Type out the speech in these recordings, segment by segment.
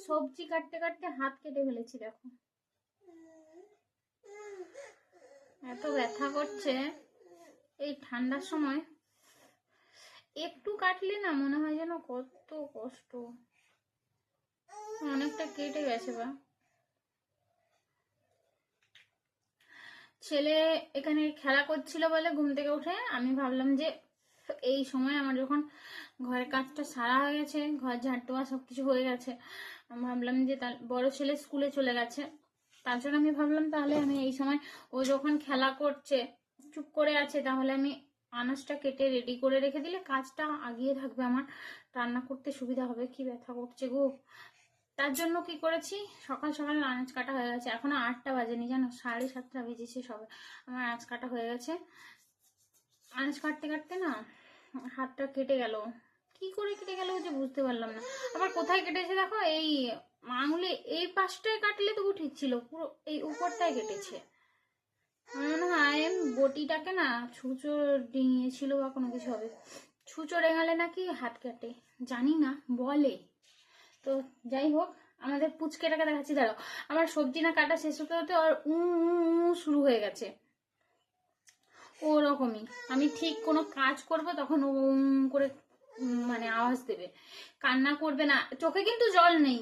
সবজি কাটতে কাটতে হাত কেটে ফেলেছি, দেখো এত ব্যথা করছে। এই ঠান্ডার সময় একটু কাটলে না মনে হয় যেন কত কষ্ট। অনেকটা কেটে গেছে। বা ছেলে এখানে খেলা করছিল বলে ঘুম থেকে উঠে আমি ভাবলাম যে এই সময় আমার যখন ঘরের কাজটা সারা হয়ে গেছে, ঘর ঝাড়টোয়া সবকিছু হয়ে গেছে, আমি ভাবলাম যে বড় ছেলে স্কুলে চলে গেছে, তার জন্য আমি ভাবলাম তাহলে আমি এই সময় ও যখন খেলা করছে চুপ করে আছে, তাহলে আমি আনাজটা কেটে রেডি করে রেখে দিলে কাজটা আগিয়ে থাকবে, আমার রান্না করতে সুবিধা হবে। কি ব্যথা করছে গো। তার জন্য কি করেছি, সকাল সকাল আনাজ কাটা হয়ে গেছে। এখনো 8টা বাজেনি জানো, 7:30 বেজেছে সবে, আমার আনাজ কাটা হয়ে গেছে। আনাজ কাটতে কাটতে না হাতটা কেটে গেল। কি করে কেটে গেল যে বুঝতে পারলাম না। আবার কোথায় কেটেছে দেখো, এই আঙুলে এই পাশটায় কাটলে তবু ঠিক ছিল, পুরো এই উপরটায় কেটেছে। মনে হয় বটিটাকে না ছুঁচো ডিঙিয়েছিল বা কোনো কিছু হবে। ছুঁচো রেঙালে নাকি হাত কাটে, জানি না বলে। তো যাই হোক, আমাদের পুচকেটাকে দেখাচ্ছি, দাঁড়াও। আমার সবজি না কাটা শেষ হতে হতে আর শুরু হয়ে গেছে। ওরকমই আমি ঠিক কোনো কাজ করব তখন করে মানে আওয়াজ দেবে, কান্না করবে না। চোখে কিন্তু জল নেই।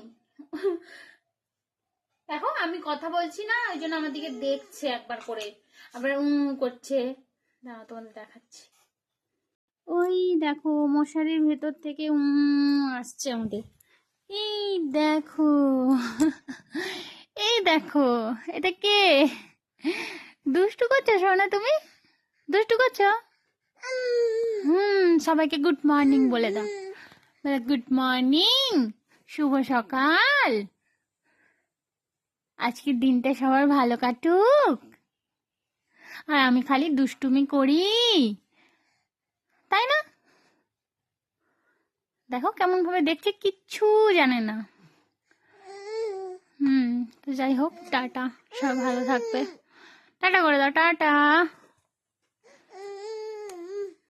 দেখো আমি কথা বলছি না, ওই জন্য আমার দিকে দেখছে একবার করে, আবার করছে। দাঁড়াও তোমাদের দেখাচ্ছি। ওই দেখো মশারির ভেতর থেকে আসছে আমাদের। এই দেখো, এই দেখো, এটা কে? দুষ্টু করছো সোনা, তুমি দুষ্টু করছো? সবাইকে গুড মর্নিং বলে দাও। বলে গুড মর্নিং, শুভ সকাল, আজকের দিনটা সবার ভালো কাটুক। আর আমি খালি দুষ্টুমি করি, তাই না? দেখো কেমন ভাবে দেখছে, কিচ্ছু জানে না। তো যাই হোক, টাটা, সব ভালো থাকবে। টাটা করে দাও, টাটা।